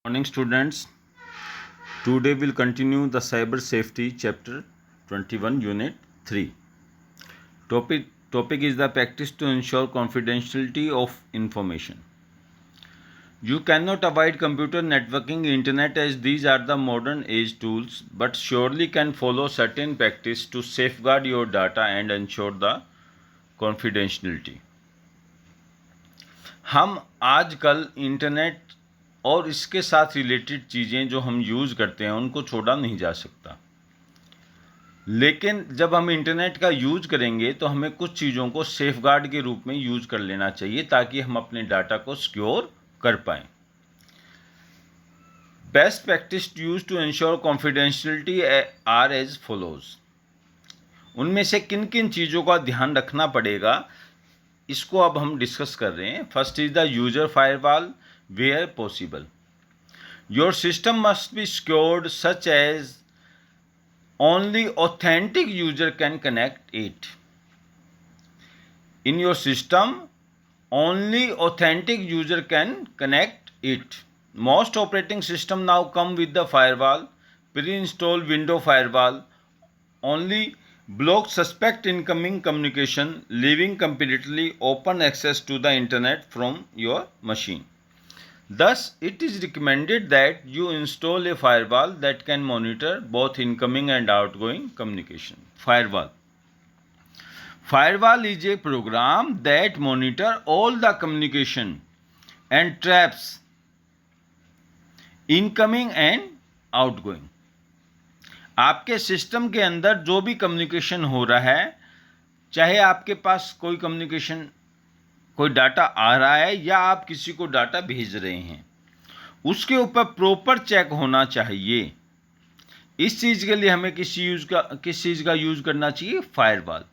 Morning students, today we'll continue the cyber safety chapter 21 unit 3. Topic is the practice to ensure confidentiality of information. You cannot avoid computer networking internet as these are the modern age tools, but surely can follow certain practice to safeguard your data and ensure the confidentiality. हम आजकल internet और इसके साथ related चीज़ें जो हम use करते हैं उनको छोड़ा नहीं जा सकता, लेकिन जब हम इंटरनेट का यूज़ करेंगे तो हमें कुछ चीज़ों को सेफगार्ड के रूप में यूज़ कर लेना चाहिए ताकि हम अपने डाटा को सिक्योर कर पाएँ. Best practice use to ensure confidentiality are as follows. उनमें से किन किन चीज़ों का ध्यान रखना पड़ेगा इसको अब हम डिस्कस कर रहे हैं. First is the user firewall where possible. Your system must be secured such as only authentic user can connect it. In your system, only authentic user can connect it. Most operating system now come with the firewall, pre-installed window firewall, only block suspect incoming communication, leaving completely open access to the internet from your machine. Thus, it is recommended that you install a firewall that can monitor both incoming and outgoing communication. Firewall is a program that monitor all the communication and traps incoming and outgoing. आपके system के अंदर जो भी communication हो रहा है, चाहे आपके पास कोई डाटा आ रहा है या आप किसी को डाटा भेज रहे हैं, उसके ऊपर प्रॉपर चेक होना चाहिए. इस चीज़ के लिए हमें किस चीज़ का यूज़ करना चाहिए? फायरवॉल.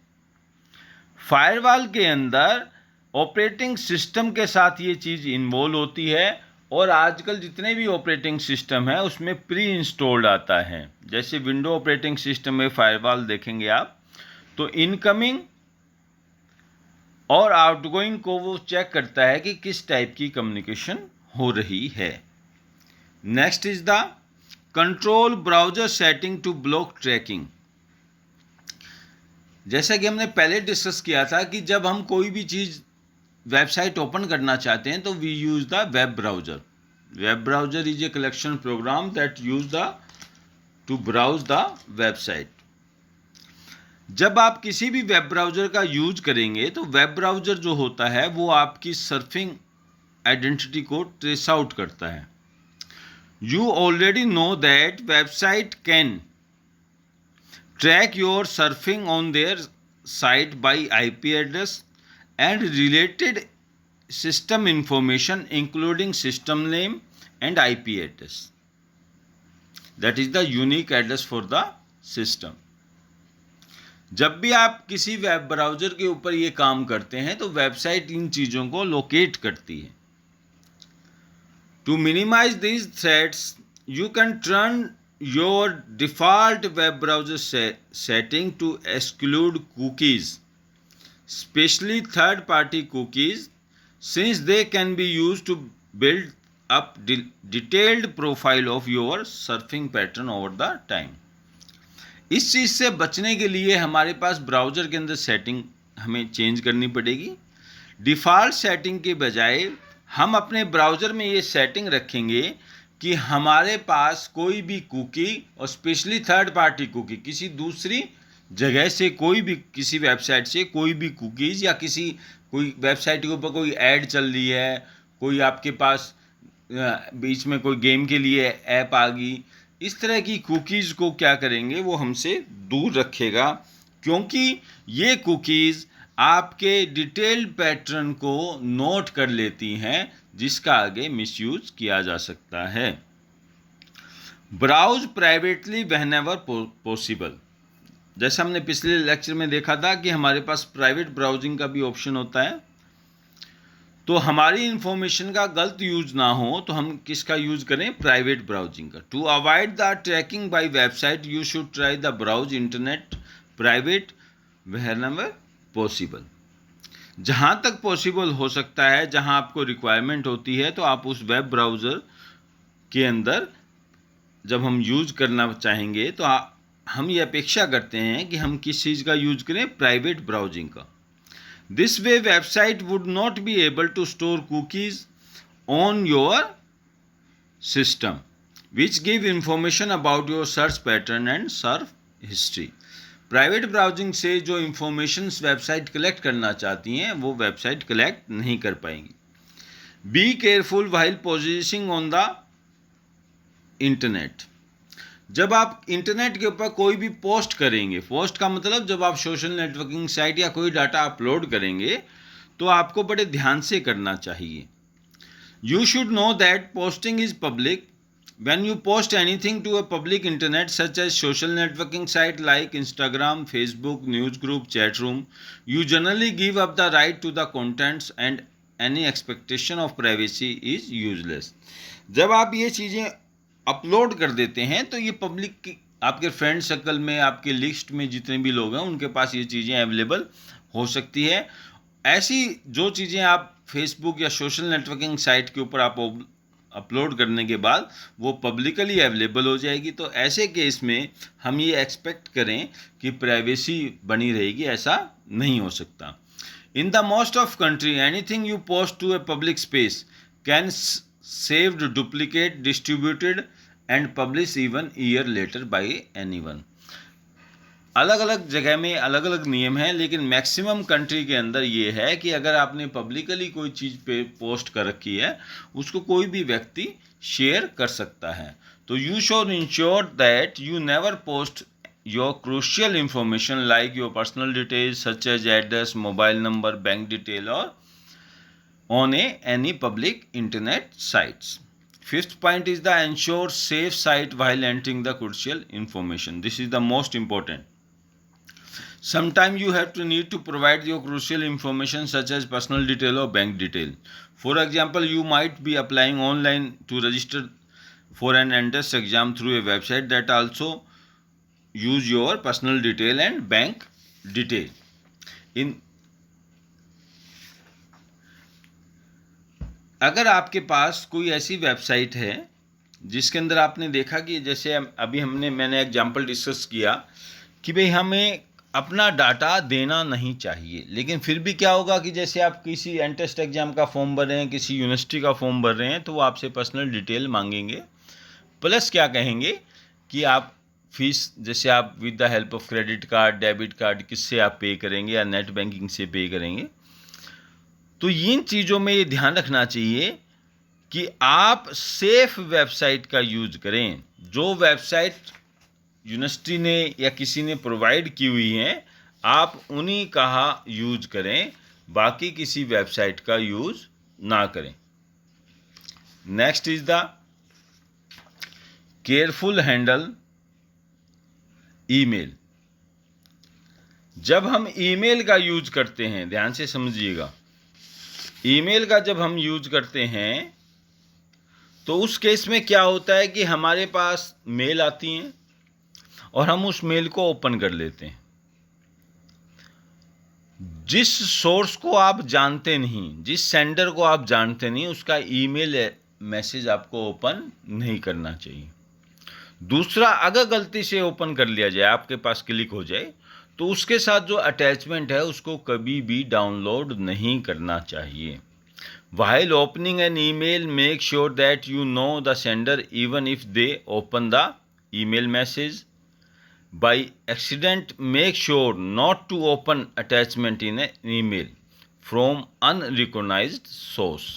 फायरवॉल के अंदर ऑपरेटिंग सिस्टम के साथ ये चीज़ इन्वॉल्व होती है और आजकल जितने भी ऑपरेटिंग सिस्टम है उसमें प्री इंस्टॉल्ड आता है. जैसे विंडो ऑपरेटिंग सिस्टम में फायरवॉल देखेंगे आप तो इनकमिंग और आउटगोइंग को वो चेक करता है कि किस टाइप की कम्युनिकेशन हो रही है. Next is the control browser setting to block tracking. जैसा कि हमने पहले डिस्कस किया था कि जब हम कोई भी चीज़ वेबसाइट ओपन करना चाहते हैं तो we use the web browser. Web browser is a collection program that use to browse the website. जब आप किसी भी वेब ब्राउज़र का यूज करेंगे तो वेब ब्राउज़र जो होता है वो आपकी सर्फिंग आइडेंटिटी को ट्रेस आउट करता है. You already know that website can track your surfing on their site bye IP address and related system information including system name and IP address. That is the unique address for the system. जब भी आप किसी web browser के ऊपर ये काम करते हैं तो वेबसाइट इन चीज़ों को लोकेट करती है. To minimise these threats you can turn your default web browser setting to exclude cookies, especially third party cookies, since they can be used to build up detailed profile of your surfing pattern over the time. इस चीज़ से बचने के लिए हमारे पास browser के अंदर setting हमें चेंज करनी पड़ेगी. डिफ़ॉल्ट सेटिंग के बजाय हम अपने ब्राउज़र में ये सेटिंग रखेंगे कि हमारे पास कोई भी कुकी और स्पेशली थर्ड पार्टी कुकी, किसी दूसरी जगह से कोई भी किसी वेबसाइट से कोई भी कुकीज़ या कोई वेबसाइट के ऊपर कोई ऐड चल रही है, कोई आपके पास बीच में कोई गेम के लिए ऐप आ गई, इस तरह की कुकीज़ को क्या करेंगे वो हमसे दूर रखेगा, क्योंकि ये कुकीज़ आपके डिटेल्ड पैटर्न को नोट कर लेती हैं जिसका आगे मिसयूज किया जा सकता है. Browse privately whenever possible. जैसे हमने पिछले लेक्चर में देखा था कि हमारे पास प्राइवेट ब्राउजिंग का भी ऑप्शन होता है. तो हमारी इंफॉर्मेशन का गलत यूज ना हो तो हम किसका यूज करें? प्राइवेट ब्राउजिंग का. To avoid the tracking by website you should try the browse internet private whenever possible. जहाँ तक पॉसिबल हो सकता है, जहाँ आपको रिक्वायरमेंट होती है तो आप उस वेब ब्राउज़र के अंदर जब हम यूज करना चाहेंगे तो हम ये अपेक्षा करते हैं कि हम किस चीज़ का यूज करें, प्राइवेट ब्राउजिंग का। This way website would not be able to store cookies on your system which give information about your search pattern and search history. Private browsing से जो इंफॉर्मेशन वेबसाइट कलेक्ट करना चाहती हैं वो website collect नहीं कर पाएंगी। Be careful while positioning on the internet. जब आप इंटरनेट के ऊपर कोई भी पोस्ट करेंगे, पोस्ट का मतलब जब आप सोशल नेटवर्किंग साइट या कोई डाटा अपलोड करेंगे तो आपको बड़े ध्यान से करना चाहिए। You should know that posting is public. When you post anything to a public internet such as social networking site like Instagram, Facebook, news group, chat room, you generally give up the right to the contents and any expectation of privacy is useless. जब आप ये चीज़ें upload कर देते हैं तो ये public की, आपके फ्रेंड सर्कल में, आपके लिस्ट में जितने भी लोग हैं उनके पास ये चीज़ें अवेलेबल हो सकती है। ऐसी जो चीज़ें आप फेसबुक या सोशल नेटवर्किंग साइट के ऊपर आप अपलोड करने के बाद वो पब्लिकली अवेलेबल हो जाएगी, तो ऐसे केस में हम ये एक्सपेक्ट करें कि प्राइवेसी बनी रहेगी, ऐसा नहीं हो सकता। In the most of country anything you post to a public space can saved, duplicate, distributed and publish even year later by anyone. अलग अलग जगह में अलग अलग नियम हैं, लेकिन मैक्सिमम कंट्री के अंदर ये है कि अगर आपने पब्लिकली कोई चीज़ पे पोस्ट कर रखी है उसको कोई भी व्यक्ति शेयर कर सकता है। तो you should ensure that you never post your crucial information like your personal details such as address, mobile number, bank detail और on any public internet sites. Fifth point is the ensure safe site while entering the crucial information. This is the most important. Sometimes you have to need to provide your crucial information such as personal detail or bank detail. For example, you might be applying online to register for an entrance exam through a website that also use your personal detail and bank detail. अगर आपके पास कोई ऐसी website है जिसके अंदर आपने देखा कि जैसे अभी मैंने एग्जांपल डिस्कस किया कि भाई हमें अपना डाटा देना नहीं चाहिए, लेकिन फिर भी क्या होगा कि जैसे आप किसी एंट्रेंस एग्जाम का फॉर्म भर रहे हैं, किसी यूनिवर्सिटी का फॉर्म भर रहे हैं, तो वो आपसे पर्सनल डिटेल मांगेंगे, प्लस क्या कहेंगे कि आप फीस, जैसे आप with the help of credit card, debit card, किससे आप पे करेंगे या नेट बैंकिंग से पे करेंगे। तो इन चीज़ों में ये ध्यान रखना चाहिए कि आप सेफ वेबसाइट का यूज करें। जो वेबसाइट यूनिवर्सिटी ने या किसी ने प्रोवाइड की हुई हैं आप उन्हीं का यूज करें, बाकी किसी वेबसाइट का यूज ना करें। Next is the careful handle email. जब हम ईमेल का यूज करते हैं, ध्यान से समझिएगा, ईमेल का जब हम यूज करते हैं तो उस केस में क्या होता है कि हमारे पास मेल आती हैं और हम उस मेल को ओपन कर लेते हैं। जिस सोर्स को आप जानते नहीं, जिस सेंडर को आप जानते नहीं, उसका ईमेल मैसेज आपको ओपन नहीं करना चाहिए। दूसरा, अगर गलती से ओपन कर लिया जाए, आपके पास क्लिक हो जाए, तो उसके साथ जो अटैचमेंट है उसको कभी भी डाउनलोड नहीं करना चाहिए। While opening an email, make sure that you know the sender even if they open the email message by accident. Make sure not to open attachment in an email from unrecognized source.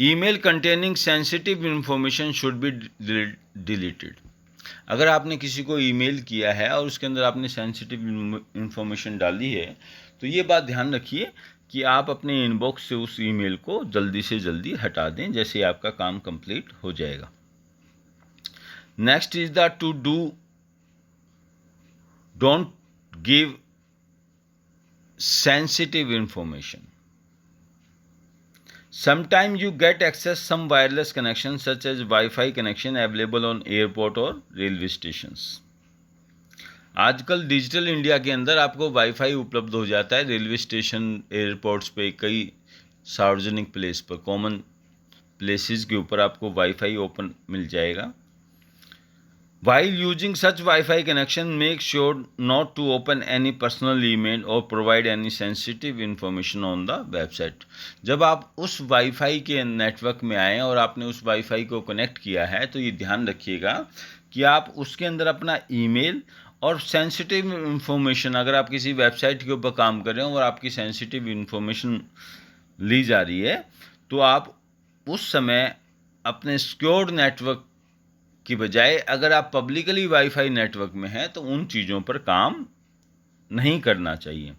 Email containing sensitive information should be deleted. अगर आपने किसी को email किया है और उसके अंदर आपने सेंसिटिव इंफॉर्मेशन डाली है तो ये बात ध्यान रखिए कि आप अपने इनबॉक्स से उस ईमेल को जल्दी से जल्दी हटा दें, जैसे आपका काम कंप्लीट हो जाएगा। Next is the two do don't give sensitive information. Sometimes you get access some wireless connection such as Wi-Fi connection available on airport और रेलवे स्टेशंस। आजकल डिजिटल इंडिया के अंदर आपको वाईफाई उपलब्ध हो जाता है रेलवे स्टेशन, एयरपोर्ट्स पे, कई सार्वजनिक प्लेस पर, कॉमन प्लेसेस के ऊपर आपको वाईफाई ओपन मिल जाएगा। While using such Wi-Fi connection, make sure not to open any personal email or provide any sensitive information on the website. जब आप उस वाईफाई के नेटवर्क में आएँ और आपने उस वाईफाई को कनेक्ट किया है तो ये ध्यान रखिएगा कि आप उसके अंदर अपना ईमेल और सेंसिटिव इंफॉर्मेशन, अगर आप किसी वेबसाइट के ऊपर काम कर रहे हो और आपकी सेंसिटिव इंफॉर्मेशन ली जा रही है, तो आप उस समय अपने सिक्योर्ड नेटवर्क की बजाय अगर आप पब्लिकली वाईफाई नेटवर्क में हैं तो उन चीज़ों पर काम नहीं करना चाहिए।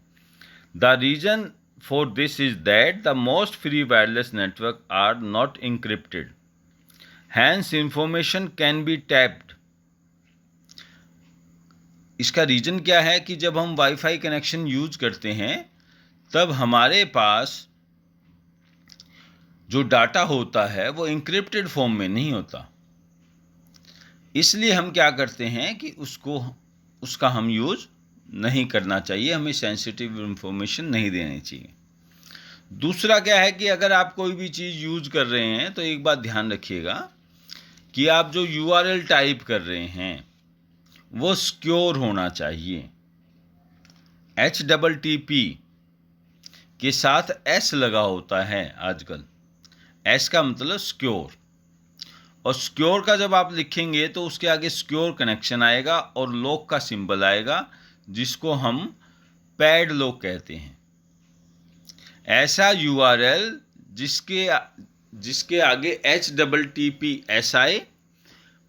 The reason for this is that the most free wireless network are not encrypted, hence information can be tapped. इसका रीज़न क्या है कि जब हम वाईफाई कनेक्शन यूज करते हैं तब हमारे पास जो डाटा होता है वो इंक्रिप्टेड फॉर्म में नहीं होता, इसलिए हम क्या करते हैं कि उसका हम यूज़ नहीं करना चाहिए, हमें सेंसिटिव इंफॉर्मेशन नहीं देनी चाहिए। दूसरा क्या है कि अगर आप कोई भी चीज़ यूज़ कर रहे हैं तो एक बात ध्यान रखिएगा कि आप जो URL टाइप कर रहे हैं वो सिक्योर होना चाहिए। HTTP के साथ S लगा होता है आजकल, S का मतलब सिक्योर, और सिक्योर का जब आप लिखेंगे तो उसके आगे सिक्योर कनेक्शन आएगा और लॉक का सिंबल आएगा जिसको हम पैड लॉक कहते हैं। ऐसा URL जिसके आगे HTTPS आए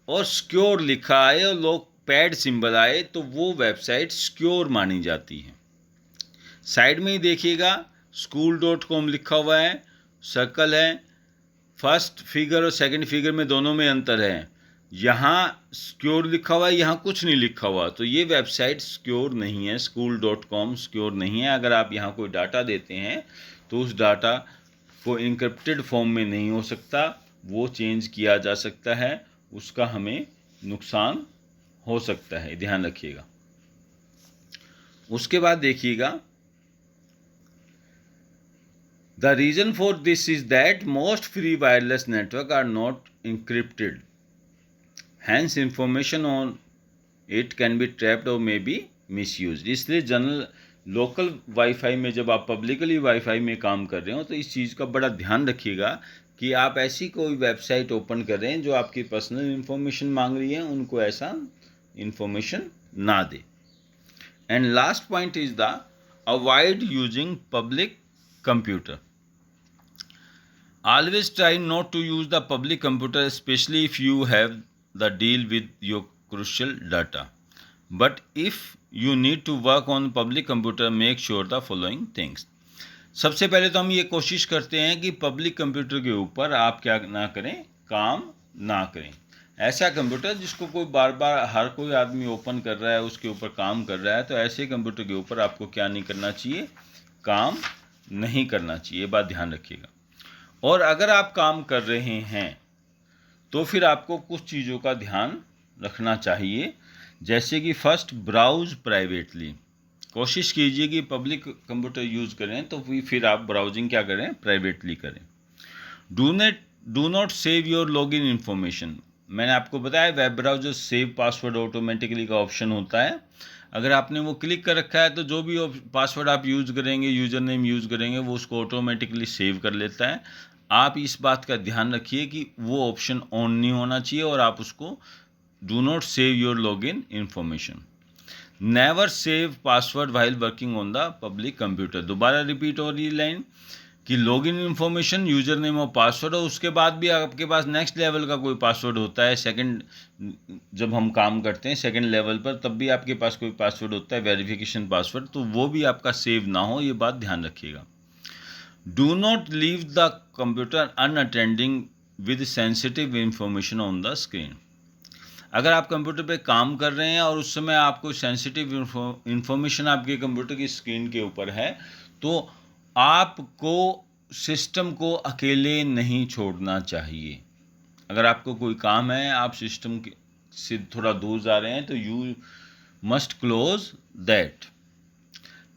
और सिक्योर लिखा आए और लॉक पैड सिंबल आए तो वो वेबसाइट सिक्योर मानी जाती है। साइड में ही देखिएगा school.com लिखा हुआ है, सर्कल है, फर्स्ट फिगर और सेकंड फिगर में दोनों में अंतर है। यहाँ सिक्योर लिखा हुआ है, यहाँ कुछ नहीं लिखा हुआ, तो ये वेबसाइट सिक्योर नहीं है। school.com सिक्योर नहीं है। अगर आप यहाँ कोई डाटा देते हैं तो उस डाटा को इनक्रिप्टेड फॉर्म में नहीं हो सकता, वो चेंज किया जा सकता है, उसका हमें नुकसान हो सकता है, ध्यान रखिएगा। उसके बाद देखिएगा, the reason for this is that most free wireless network are not encrypted, hence information on it can be trapped or may be misused। इसलिए जनरल लोकल वाईफाई में जब आप पब्लिकली वाईफाई में काम कर रहे हो तो इस चीज़ का बड़ा ध्यान रखिएगा कि आप ऐसी कोई वेबसाइट ओपन कर रहे हैं जो आपकी पर्सनल इंफॉर्मेशन मांग रही है, उनको ऐसा इंफॉर्मेशन ना दे। And last point is the avoid using public computer. Always try not to use the public computer, especially if you have the deal with your crucial data. But if you need to work on public computer, make sure the following things. सबसे पहले तो हम ये कोशिश करते हैं कि public computer के ऊपर आप क्या ना करें, काम ना करें। ऐसा कंप्यूटर जिसको कोई बार बार हर कोई आदमी ओपन कर रहा है, उसके ऊपर काम कर रहा है, तो ऐसे कंप्यूटर के ऊपर आपको क्या नहीं करना चाहिए, काम नहीं करना चाहिए, बात ध्यान रखिएगा। और अगर आप काम कर रहे हैं तो फिर आपको कुछ चीज़ों का ध्यान रखना चाहिए, जैसे कि फर्स्ट ब्राउज प्राइवेटली। कोशिश कीजिए कि पब्लिक कंप्यूटर यूज़ करें तो फिर आप ब्राउजिंग क्या करें, प्राइवेटली करें। Do not save your login information. मैंने आपको बताया web browser save password automatically का ऑप्शन होता है। अगर आपने वो क्लिक कर रखा है तो जो भी पासवर्ड आप यूज़ करेंगे, यूज़र नेम यूज़ करेंगे, वो उसको ऑटोमेटिकली सेव कर लेता है। आप इस बात का ध्यान रखिए कि वो ऑप्शन ऑन नहीं होना चाहिए और आप उसको do not save your login information. Never save password while working on the public computer. दोबारा रिपीट हो रही लाइन कि लॉगिन इन्फॉर्मेशन, यूज़र नेम और पासवर्ड, और उसके बाद भी आपके पास नेक्स्ट लेवल का कोई पासवर्ड होता है। सेकंड जब हम काम करते हैं सेकंड लेवल पर, तब भी आपके पास कोई पासवर्ड होता है, वेरिफिकेशन पासवर्ड, तो वो भी आपका सेव ना हो, ये बात ध्यान रखिएगा। Do not leave the computer unattending with sensitive information on the screen. अगर आप कंप्यूटर पे काम कर रहे हैं और उस समय आपको सेंसिटिव इंफॉर्मेशन आपके कंप्यूटर की स्क्रीन के ऊपर है, तो आपको सिस्टम को अकेले नहीं छोड़ना चाहिए। अगर आपको कोई काम है, आप सिस्टम से थोड़ा दूर जा रहे हैं, तो you must close that.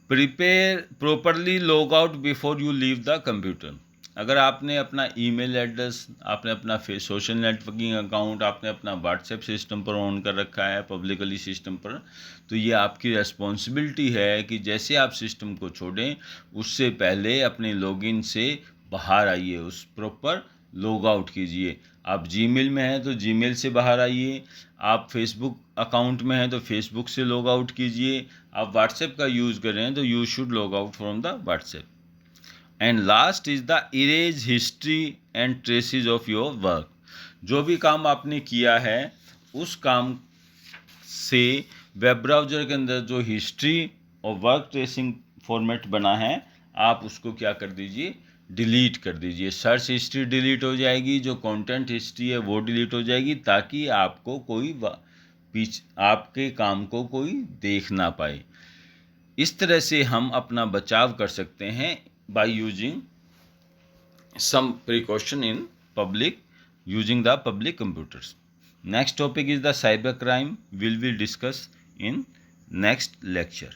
Prepare properly log out before you leave the computer. अगर आपने अपना ईमेल एड्रेस, आपने अपना सोशल नेटवर्किंग अकाउंट, आपने अपना व्हाट्सएप सिस्टम पर ऑन कर रखा है, पब्लिकली सिस्टम पर, तो ये आपकी रिस्पॉन्सिबिलिटी है कि जैसे आप सिस्टम को छोड़ें उससे पहले अपने लॉगिन से बाहर आइए, उस प्रॉपर लॉग आउट कीजिए। आप जीमेल में हैं तो जीमेल से बाहर आइए, आप फेसबुक अकाउंट में हैं तो फेसबुक से लॉग आउट कीजिए, आप व्हाट्सएप का यूज़ कर रहे हैं तो you should log out from the WhatsApp. And last is the erase history and traces of your work. जो भी काम आपने किया है उस काम से वेब ब्राउज़र के अंदर जो हिस्ट्री और वर्क ट्रेसिंग फॉर्मेट बना है, आप उसको क्या कर दीजिए, डिलीट कर दीजिए। सर्च हिस्ट्री डिलीट हो जाएगी, जो कंटेंट हिस्ट्री है वो डिलीट हो जाएगी, ताकि आपको कोई आपके काम को कोई देख ना पाए। इस तरह से हम अपना बचाव कर सकते हैं by using some precaution in public, using the public computers. Next topic is the cyber crime. Will we discuss in next lecture.